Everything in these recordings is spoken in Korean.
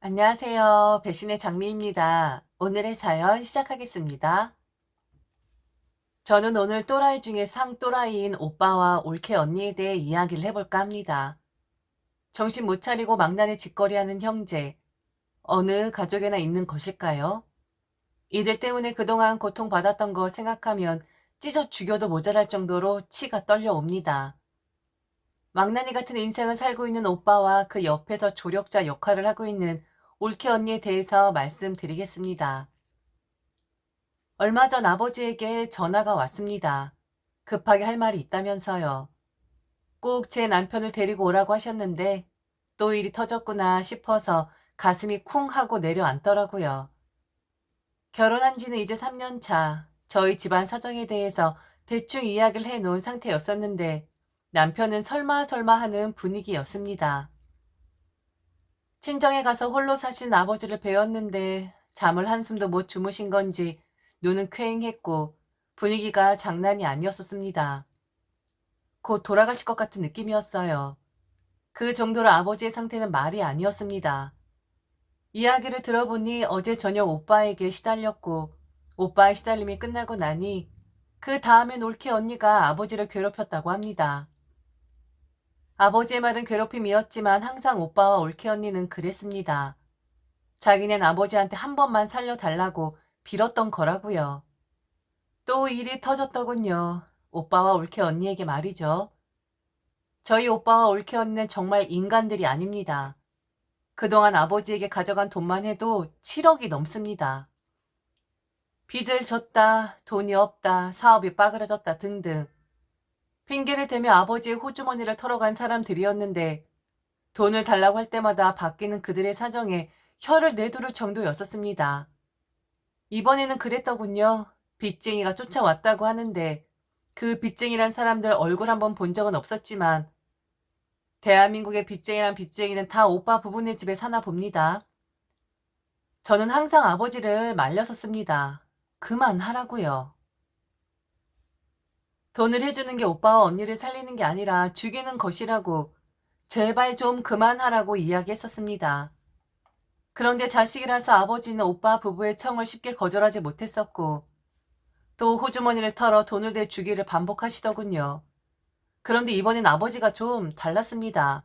안녕하세요. 배신의 장미입니다. 오늘의 사연 시작하겠습니다. 저는 오늘 또라이 중에 상또라이인 오빠와 올케 언니에 대해 이야기를 해볼까 합니다. 정신 못 차리고 망나니 짓거리하는 형제, 어느 가족에나 있는 것일까요? 이들 때문에 그동안 고통받았던 거 생각하면 찢어 죽여도 모자랄 정도로 치가 떨려옵니다. 망나니 같은 인생을 살고 있는 오빠와 그 옆에서 조력자 역할을 하고 있는 올케 언니에 대해서 말씀드리겠습니다. 얼마 전 아버지에게 전화가 왔습니다. 급하게 할 말이 있다면서요. 꼭 제 남편을 데리고 오라고 하셨는데 또 일이 터졌구나 싶어서 가슴이 쿵 하고 내려앉더라고요. 결혼한 지는 이제 3년 차. 저희 집안 사정에 대해서 대충 이야기를 해놓은 상태였었는데 남편은 설마 하는 분위기였습니다. 친정에 가서 홀로 사신 아버지를 뵈었는데 잠을 한숨도 못 주무신 건지 눈은 퀭했고 분위기가 장난이 아니었었습니다. 곧 돌아가실 것 같은 느낌이었어요. 그 정도로 아버지의 상태는 말이 아니었습니다. 이야기를 들어보니 어제 저녁 오빠에게 시달렸고 오빠의 시달림이 끝나고 나니 그 다음엔 올케 언니가 아버지를 괴롭혔다고 합니다. 아버지의 말은 괴롭힘이었지만 항상 오빠와 올케 언니는 그랬습니다. 자기넨 아버지한테 한 번만 살려달라고 빌었던 거라고요. 또 일이 터졌더군요. 오빠와 올케 언니에게 말이죠. 저희 오빠와 올케 언니는 정말 인간들이 아닙니다. 그동안 아버지에게 가져간 돈만 해도 7억이 넘습니다. 빚을 졌다, 돈이 없다, 사업이 빠그라졌다 등등. 핑계를 대며 아버지의 호주머니를 털어간 사람들이었는데 돈을 달라고 할 때마다 바뀌는 그들의 사정에 혀를 내두를 정도였었습니다. 이번에는 그랬더군요. 빚쟁이가 쫓아왔다고 하는데 그 빚쟁이란 사람들 얼굴 한번 본 적은 없었지만 대한민국의 빚쟁이란 빚쟁이는 다 오빠 부부네 집에 사나 봅니다. 저는 항상 아버지를 말렸었습니다. 그만하라고요. 돈을 해주는 게 오빠와 언니를 살리는 게 아니라 죽이는 것이라고 제발 좀 그만하라고 이야기했었습니다. 그런데 자식이라서 아버지는 오빠 부부의 청을 쉽게 거절하지 못했었고 또 호주머니를 털어 돈을 대 주기를 반복하시더군요. 그런데 이번엔 아버지가 좀 달랐습니다.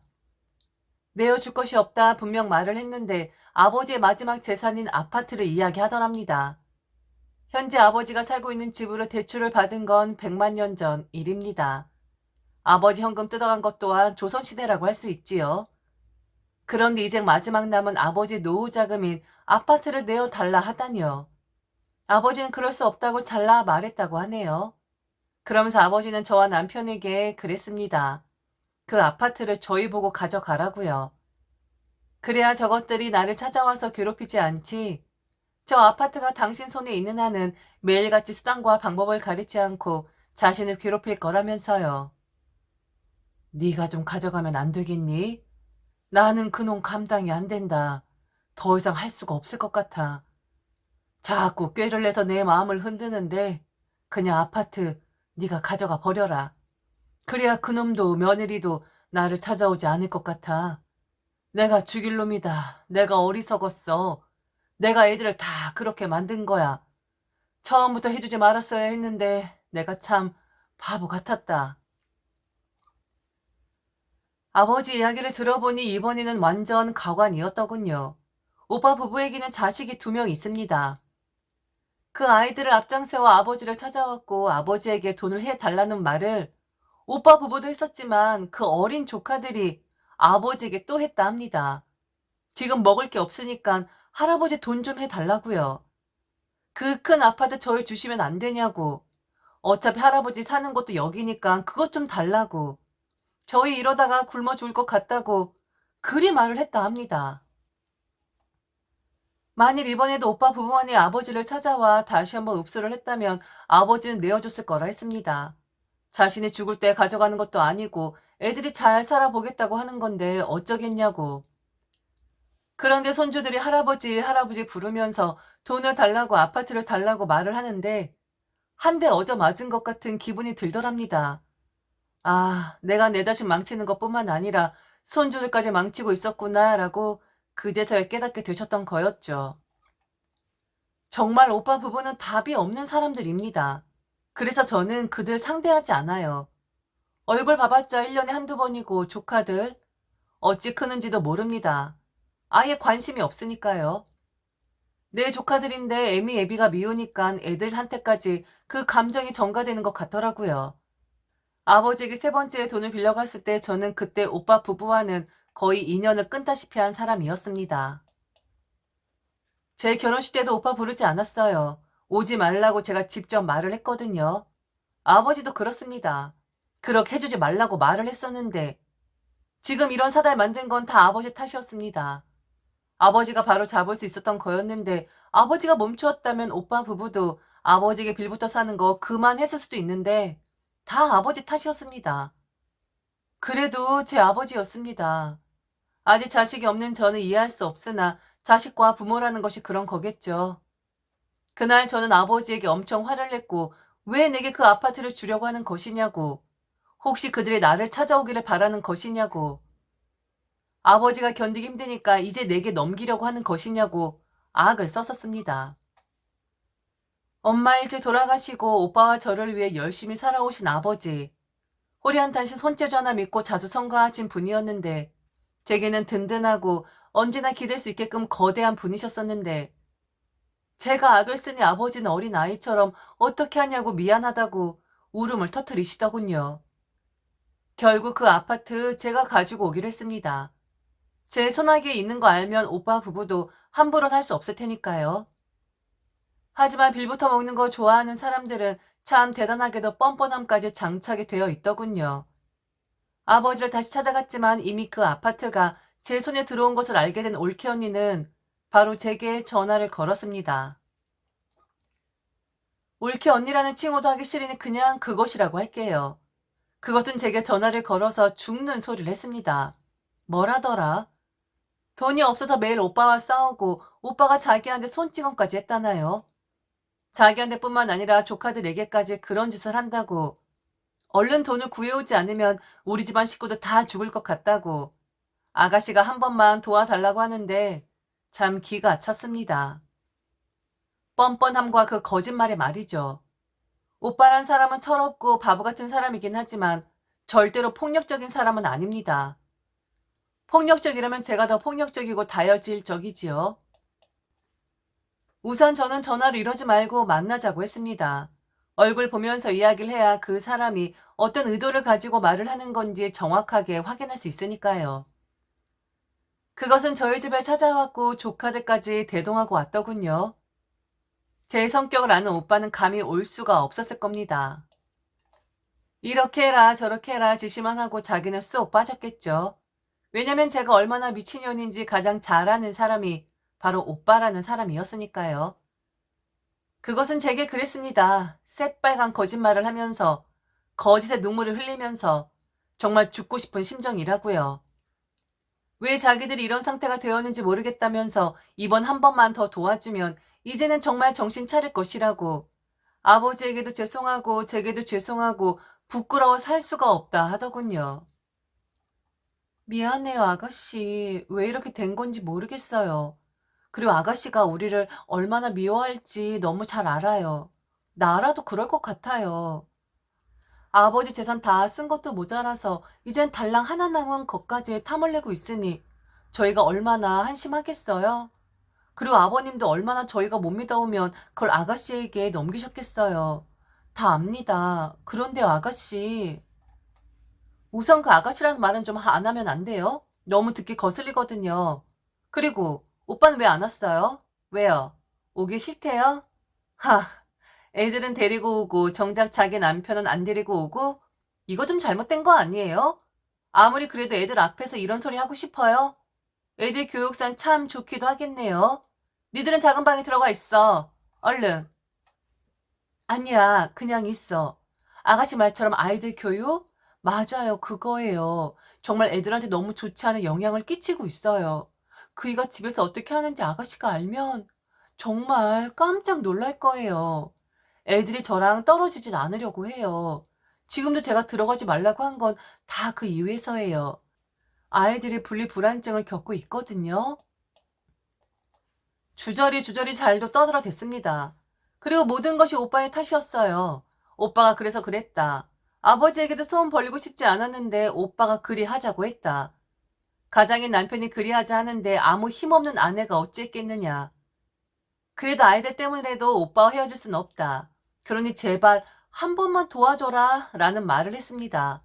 내어줄 것이 없다 분명 말을 했는데 아버지의 마지막 재산인 아파트를 이야기하더랍니다. 현재 아버지가 살고 있는 집으로 대출을 받은 건 100만 년 전 일입니다. 아버지 현금 뜯어간 것 또한 조선시대라고 할 수 있지요. 그런데 이제 마지막 남은 아버지 노후 자금인 아파트를 내어달라 하다니요. 아버지는 그럴 수 없다고 잘라 말했다고 하네요. 그러면서 아버지는 저와 남편에게 그랬습니다. 그 아파트를 저희 보고 가져가라고요. 그래야 저것들이 나를 찾아와서 괴롭히지 않지. 저 아파트가 당신 손에 있는 한은 매일같이 수단과 방법을 가리지 않고 자신을 괴롭힐 거라면서요. 네가 좀 가져가면 안 되겠니? 나는 그놈 감당이 안 된다. 더 이상 할 수가 없을 것 같아. 자꾸 꾀를 내서 내 마음을 흔드는데 그냥 아파트 네가 가져가 버려라. 그래야 그놈도 며느리도 나를 찾아오지 않을 것 같아. 내가 죽일 놈이다. 내가 어리석었어. 내가 애들을 다 그렇게 만든 거야. 처음부터 해주지 말았어야 했는데 내가 참 바보 같았다. 아버지 이야기를 들어보니 이번에는 완전 가관이었더군요. 오빠 부부에게는 자식이 2명 있습니다. 그 아이들을 앞장세워 아버지를 찾아왔고 아버지에게 돈을 해달라는 말을 오빠 부부도 했었지만 그 어린 조카들이 아버지에게 또 했다 합니다. 지금 먹을 게 없으니까 할아버지 돈 좀 해달라고요. 그 큰 아파트 저희 주시면 안 되냐고. 어차피 할아버지 사는 곳도 여기니까 그것 좀 달라고. 저희 이러다가 굶어 죽을 것 같다고 그리 말을 했다 합니다. 만일 이번에도 오빠 부부만이 아버지를 찾아와 다시 한번 읍소를 했다면 아버지는 내어줬을 거라 했습니다. 자신이 죽을 때 가져가는 것도 아니고 애들이 잘 살아보겠다고 하는 건데 어쩌겠냐고. 그런데 손주들이 할아버지 부르면서 돈을 달라고 아파트를 달라고 말을 하는데 한 대 얻어 맞은 것 같은 기분이 들더랍니다. 아, 내가 내 자식 망치는 것뿐만 아니라 손주들까지 망치고 있었구나라고 그제서야 깨닫게 되셨던 거였죠. 정말 오빠 부부는 답이 없는 사람들입니다. 그래서 저는 그들 상대하지 않아요. 얼굴 봐봤자 1년에 한두 번이고 조카들 어찌 크는지도 모릅니다. 아예 관심이 없으니까요. 내 조카들인데 애미 애비가 미우니깐 애들한테까지 그 감정이 전가되는 것 같더라고요. 아버지에게 세 번째 돈을 빌려갔을 때 저는 그때 오빠 부부와는 거의 인연을 끊다시피 한 사람이었습니다. 제 결혼식 때도 오빠 부르지 않았어요. 오지 말라고 제가 직접 말을 했거든요. 아버지도 그렇습니다. 그렇게 해주지 말라고 말을 했었는데 지금 이런 사달 만든 건 다 아버지 탓이었습니다. 아버지가 바로 잡을 수 있었던 거였는데 아버지가 멈추었다면 오빠 부부도 아버지에게 빌부터 사는 거 그만했을 수도 있는데 다 아버지 탓이었습니다. 그래도 제 아버지였습니다. 아직 자식이 없는 저는 이해할 수 없으나 자식과 부모라는 것이 그런 거겠죠. 그날 저는 아버지에게 엄청 화를 냈고 왜 내게 그 아파트를 주려고 하는 것이냐고, 혹시 그들이 나를 찾아오기를 바라는 것이냐고, 아버지가 견디기 힘드니까 이제 내게 넘기려고 하는 것이냐고 악을 썼었습니다. 엄마 일찍 돌아가시고 오빠와 저를 위해 열심히 살아오신 아버지, 호리한탄신 손재주 하나 믿고 자주 성가하신 분이었는데 제게는 든든하고 언제나 기댈 수 있게끔 거대한 분이셨었는데 제가 악을 쓰니 아버지는 어린 아이처럼 어떻게 하냐고 미안하다고 울음을 터뜨리시더군요. 결국 그 아파트 제가 가지고 오기로 했습니다. 제 손아귀에 있는 거 알면 오빠 부부도 함부로는 할 수 없을 테니까요. 하지만 빌부터 먹는 거 좋아하는 사람들은 참 대단하게도 뻔뻔함까지 장착이 되어 있더군요. 아버지를 다시 찾아갔지만 이미 그 아파트가 제 손에 들어온 것을 알게 된 올케 언니는 바로 제게 전화를 걸었습니다. 올케 언니라는 칭호도 하기 싫으니 그냥 그것이라고 할게요. 그것은 제게 전화를 걸어서 죽는 소리를 했습니다. 뭐라더라? 돈이 없어서 매일 오빠와 싸우고 오빠가 자기한테 손찌검까지 했다나요? 자기한테뿐만 아니라 조카들에게까지 그런 짓을 한다고, 얼른 돈을 구해오지 않으면 우리 집안 식구도 다 죽을 것 같다고 아가씨가 한 번만 도와달라고 하는데 참 기가 찼습니다. 뻔뻔함과 그 거짓말의 말이죠. 오빠란 사람은 철없고 바보 같은 사람이긴 하지만 절대로 폭력적인 사람은 아닙니다. 폭력적이라면 제가 더 폭력적이고 다혈질적이지요. 우선 저는 전화로 이러지 말고 만나자고 했습니다. 얼굴 보면서 이야기를 해야 그 사람이 어떤 의도를 가지고 말을 하는 건지 정확하게 확인할 수 있으니까요. 그것은 저희 집에 찾아왔고 조카들까지 대동하고 왔더군요. 제 성격을 아는 오빠는 감히 올 수가 없었을 겁니다. 이렇게 해라 저렇게 해라 지시만 하고 자기는 쏙 빠졌겠죠. 왜냐면 제가 얼마나 미친년인지 가장 잘 아는 사람이 바로 오빠라는 사람이었으니까요. 그것은 제게 그랬습니다. 새빨간 거짓말을 하면서 거짓의 눈물을 흘리면서 정말 죽고 싶은 심정이라고요. 왜 자기들이 이런 상태가 되었는지 모르겠다면서 이번 한 번만 더 도와주면 이제는 정말 정신 차릴 것이라고, 아버지에게도 죄송하고 제게도 죄송하고 부끄러워 살 수가 없다 하더군요. 미안해요, 아가씨. 왜 이렇게 된 건지 모르겠어요. 그리고 아가씨가 우리를 얼마나 미워할지 너무 잘 알아요. 나라도 그럴 것 같아요. 아버지 재산 다 쓴 것도 모자라서 이젠 달랑 하나 남은 것까지 탐을 내고 있으니 저희가 얼마나 한심하겠어요? 그리고 아버님도 얼마나 저희가 못 믿어오면 그걸 아가씨에게 넘기셨겠어요. 다 압니다. 그런데요, 아가씨. 우선 그 아가씨라는 말은 좀 안 하면 안 돼요? 너무 듣기 거슬리거든요. 그리고 오빠는 왜 안 왔어요? 왜요? 오기 싫대요? 하, 애들은 데리고 오고 정작 자기 남편은 안 데리고 오고? 이거 좀 잘못된 거 아니에요? 아무리 그래도 애들 앞에서 이런 소리 하고 싶어요? 애들 교육상 참 좋기도 하겠네요. 니들은 작은 방에 들어가 있어. 얼른. 아니야, 그냥 있어. 아가씨 말처럼 아이들 교육? 맞아요, 그거예요. 정말 애들한테 너무 좋지 않은 영향을 끼치고 있어요. 그이가 집에서 어떻게 하는지 아가씨가 알면 정말 깜짝 놀랄 거예요. 애들이 저랑 떨어지진 않으려고 해요. 지금도 제가 들어가지 말라고 한 건 다 그 이유에서예요. 아이들이 분리불안증을 겪고 있거든요. 주저리 잘도 떠들어댔습니다. 그리고 모든 것이 오빠의 탓이었어요. 오빠가 그래서 그랬다. 아버지에게도 소원 벌리고 싶지 않았는데 오빠가 그리 하자고 했다. 가장인 남편이 그리하자 하는데 아무 힘없는 아내가 어찌했겠느냐. 그래도 아이들 때문에라도 오빠와 헤어질 순 없다. 그러니 제발 한 번만 도와줘라 라는 말을 했습니다.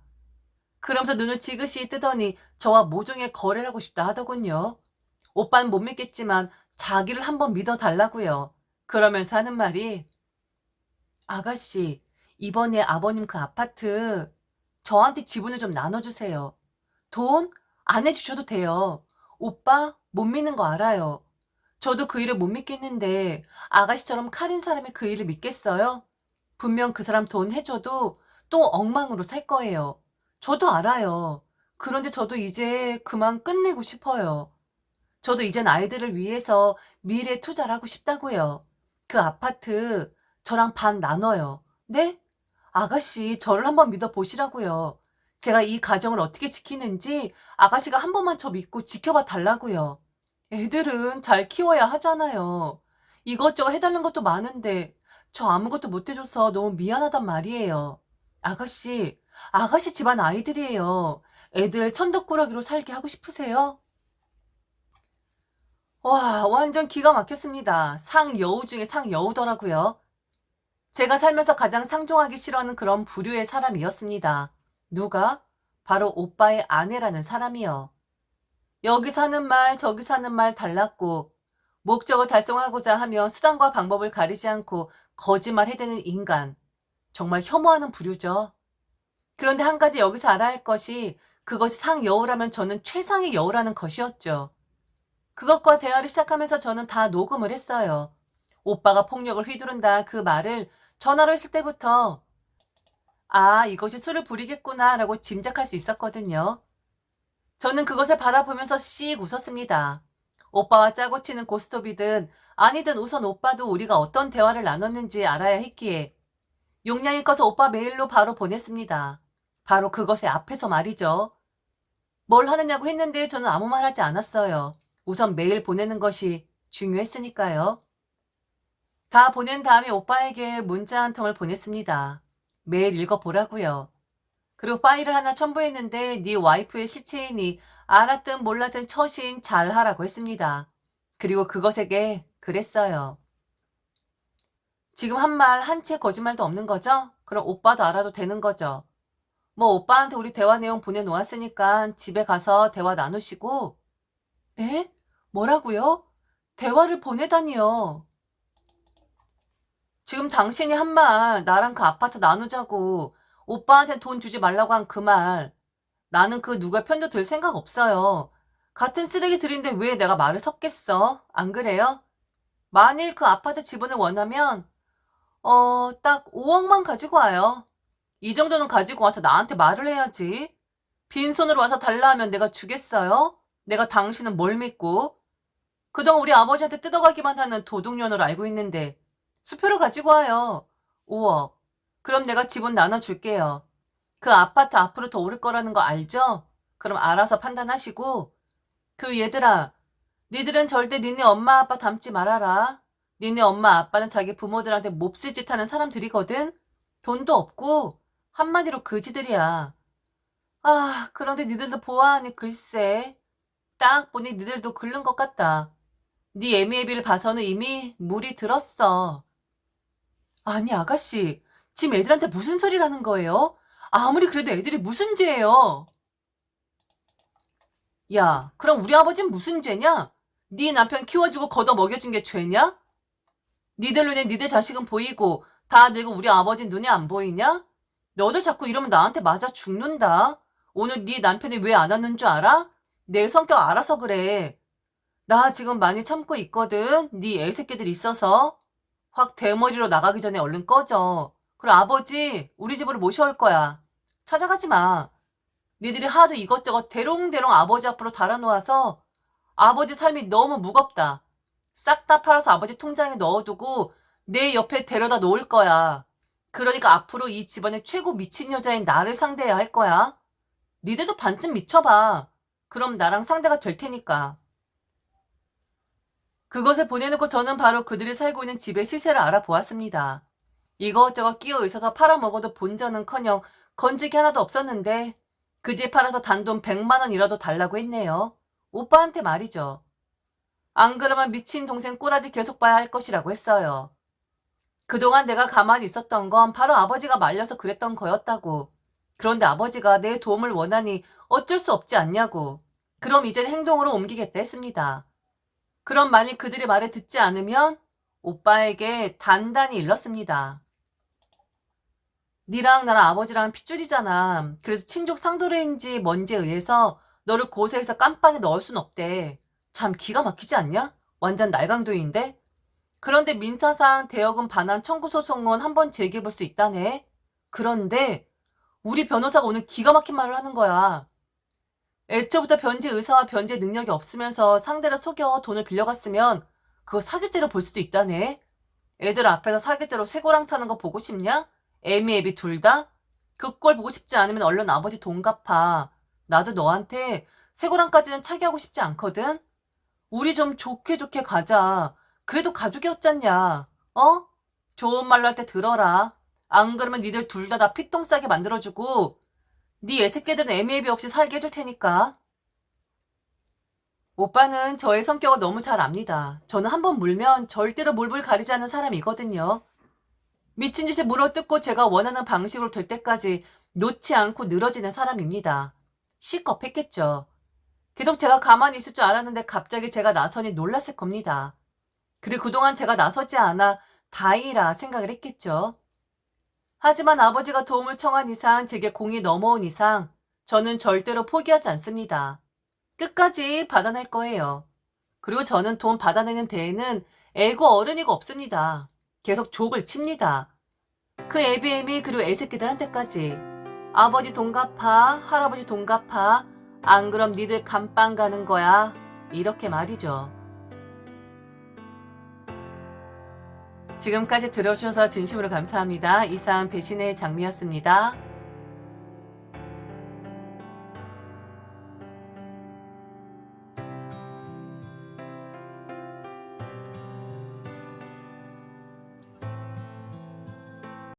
그러면서 눈을 지그시 뜨더니 저와 모종의 거래를 하고 싶다 하더군요. 오빠는 못 믿겠지만 자기를 한번 믿어달라고요. 그러면서 하는 말이 아가씨, 이번에 아버님 그 아파트 저한테 지분을 좀 나눠주세요. 돈 안 해주셔도 돼요. 오빠 못 믿는 거 알아요. 저도 그 일을 못 믿겠는데 아가씨처럼 칼인 사람이 그 일을 믿겠어요? 분명 그 사람 돈 해줘도 또 엉망으로 살 거예요. 저도 알아요. 그런데 저도 이제 그만 끝내고 싶어요. 저도 이젠 아이들을 위해서 미래에 투자를 하고 싶다고요. 그 아파트 저랑 반 나눠요. 네? 아가씨 저를 한번 믿어보시라고요. 제가 이 가정을 어떻게 지키는지 아가씨가 한 번만 저 믿고 지켜봐 달라고요. 애들은 잘 키워야 하잖아요. 이것저것 해달라는 것도 많은데 저 아무것도 못 해줘서 너무 미안하단 말이에요. 아가씨, 아가씨 집안 아이들이에요. 애들 천덕꾸러기로 살게 하고 싶으세요? 와, 완전 기가 막혔습니다. 상여우 중에 상여우더라고요. 제가 살면서 가장 상종하기 싫어하는 그런 부류의 사람이었습니다. 누가? 바로 오빠의 아내라는 사람이요. 여기서 하는 말, 저기서 하는 말 달랐고, 목적을 달성하고자 하며 수단과 방법을 가리지 않고 거짓말 해대는 인간. 정말 혐오하는 부류죠. 그런데 한 가지 여기서 알아야 할 것이 그것이 상여우라면 저는 최상의 여우라는 것이었죠. 그것과 대화를 시작하면서 저는 다 녹음을 했어요. 오빠가 폭력을 휘두른다 그 말을 전화로 했을 때부터 아, 이것이 술을 부리겠구나 라고 짐작할 수 있었거든요. 저는 그것을 바라보면서 씩 웃었습니다. 오빠와 짜고 치는 고스톱이든 아니든 우선 오빠도 우리가 어떤 대화를 나눴는지 알아야 했기에 용량이 커서 오빠 메일로 바로 보냈습니다. 바로 그것의 앞에서 말이죠. 뭘 하느냐고 했는데 저는 아무 말 하지 않았어요. 우선 메일 보내는 것이 중요했으니까요. 다 보낸 다음에 오빠에게 문자 한 통을 보냈습니다. 메일 읽어보라고요. 그리고 파일을 하나 첨부했는데 네 와이프의 실체이니 알았든 몰랐든 처신 잘하라고 했습니다. 그리고 그것에게 그랬어요. 지금 한 말 한 채 거짓말도 없는 거죠? 그럼 오빠도 알아도 되는 거죠? 뭐 오빠한테 우리 대화 내용 보내놓았으니까 집에 가서 대화 나누시고 네? 뭐라고요? 대화를 보내다니요. 지금 당신이 한 말 나랑 그 아파트 나누자고 오빠한테 돈 주지 말라고 한 그 말 나는 그 누가 편도 들 생각 없어요. 같은 쓰레기들인데 왜 내가 말을 섞겠어? 안 그래요? 만일 그 아파트 지분을 원하면 딱 5억만 가지고 와요. 이 정도는 가지고 와서 나한테 말을 해야지. 빈손으로 와서 달라 하면 내가 주겠어요? 내가 당신은 뭘 믿고? 그동안 우리 아버지한테 뜯어가기만 하는 도둑년으로 알고 있는데 수표를 가지고 와요. 5억. 그럼 내가 지분 나눠줄게요. 그 아파트 앞으로 더 오를 거라는 거 알죠? 그럼 알아서 판단하시고 그 얘들아 니들은 절대 니네 엄마 아빠 닮지 말아라. 니네 엄마 아빠는 자기 부모들한테 몹쓸 짓 하는 사람들이거든. 돈도 없고 한마디로 그지들이야. 아 그런데 니들도 보아하니 글쎄 딱 보니 니들도 긁는 것 같다. 네 애미애비를 봐서는 이미 물이 들었어. 아니 아가씨 지금 애들한테 무슨 소리를 하는 거예요? 아무리 그래도 애들이 무슨 죄예요? 야 그럼 우리 아버지는 무슨 죄냐? 네 남편 키워주고 걷어 먹여준 게 죄냐? 니들 눈에 니들 자식은 보이고 다 늙은 우리 아버지 눈에 안 보이냐? 너들 자꾸 이러면 나한테 맞아 죽는다. 오늘 네 남편이 왜 안 왔는 줄 알아? 내 성격 알아서 그래. 나 지금 많이 참고 있거든. 네 애새끼들 있어서. 확 대머리로 나가기 전에 얼른 꺼져. 그리고 아버지 우리 집으로 모셔올 거야. 찾아가지 마. 니들이 하도 이것저것 대롱대롱 아버지 앞으로 달아놓아서 아버지 삶이 너무 무겁다. 싹 다 팔아서 아버지 통장에 넣어두고 내 옆에 데려다 놓을 거야. 그러니까 앞으로 이 집안의 최고 미친 여자인 나를 상대해야 할 거야. 니들도 반쯤 미쳐봐. 그럼 나랑 상대가 될 테니까. 그것을 보내놓고 저는 바로 그들이 살고 있는 집의 시세를 알아보았습니다. 이것저것 끼어 있어서 팔아먹어도 본전은커녕 건지기 하나도 없었는데 그 집 팔아서 단돈 100만 원이라도 달라고 했네요. 오빠한테 말이죠. 안 그러면 미친 동생 꼬라지 계속 봐야 할 것이라고 했어요. 그동안 내가 가만히 있었던 건 바로 아버지가 말려서 그랬던 거였다고. 그런데 아버지가 내 도움을 원하니 어쩔 수 없지 않냐고. 그럼 이젠 행동으로 옮기겠다 했습니다. 그럼 만일 그들이 말을 듣지 않으면 오빠에게 단단히 일렀습니다. 니랑 나랑 아버지랑 핏줄이잖아. 그래서 친족 상도례인지 뭔지에 의해서 너를 고소해서 깜빵에 넣을 순 없대. 참 기가 막히지 않냐? 완전 날강도인데? 그런데 민사상 대여금 반환 청구 소송은 한번 제기해볼 수 있다네. 그런데 우리 변호사가 오늘 기가 막힌 말을 하는 거야. 애초부터 변제 의사와 변제 능력이 없으면서 상대를 속여 돈을 빌려갔으면 그거 사기죄로 볼 수도 있다네. 애들 앞에서 사기죄로 쇠고랑 차는 거 보고 싶냐? 애미애비 둘 다? 그 꼴 보고 싶지 않으면 얼른 아버지 돈 갚아. 나도 너한테 쇠고랑까지는 차게 하고 싶지 않거든? 우리 좀 좋게 좋게 가자. 그래도 가족이었잖냐. 어? 좋은 말로 할 때 들어라. 안 그러면 니들 둘 다 피똥 싸게 만들어주고 네 애새끼들은 애미애비 없이 살게 해줄 테니까. 오빠는 저의 성격을 너무 잘 압니다. 저는 한번 물면 절대로 물불 가리지 않는 사람이거든요. 미친 짓을 물어뜯고 제가 원하는 방식으로 될 때까지 놓지 않고 늘어지는 사람입니다. 시겁했겠죠. 계속 제가 가만히 있을 줄 알았는데 갑자기 제가 나서니 놀랐을 겁니다. 그리고 그동안 제가 나서지 않아 다행이라 생각을 했겠죠. 하지만 아버지가 도움을 청한 이상, 제게 공이 넘어온 이상 저는 절대로 포기하지 않습니다. 끝까지 받아낼 거예요. 그리고 저는 돈 받아내는 데에는 애고 어른이고 없습니다. 계속 족을 칩니다. 그 애비애미 그리고 애새끼들한테까지. 아버지 돈 갚아, 할아버지 돈 갚아, 안 그럼 니들 감빵 가는 거야. 이렇게 말이죠. 지금까지 들어주셔서 진심으로 감사합니다. 이상 배신의 장미였습니다.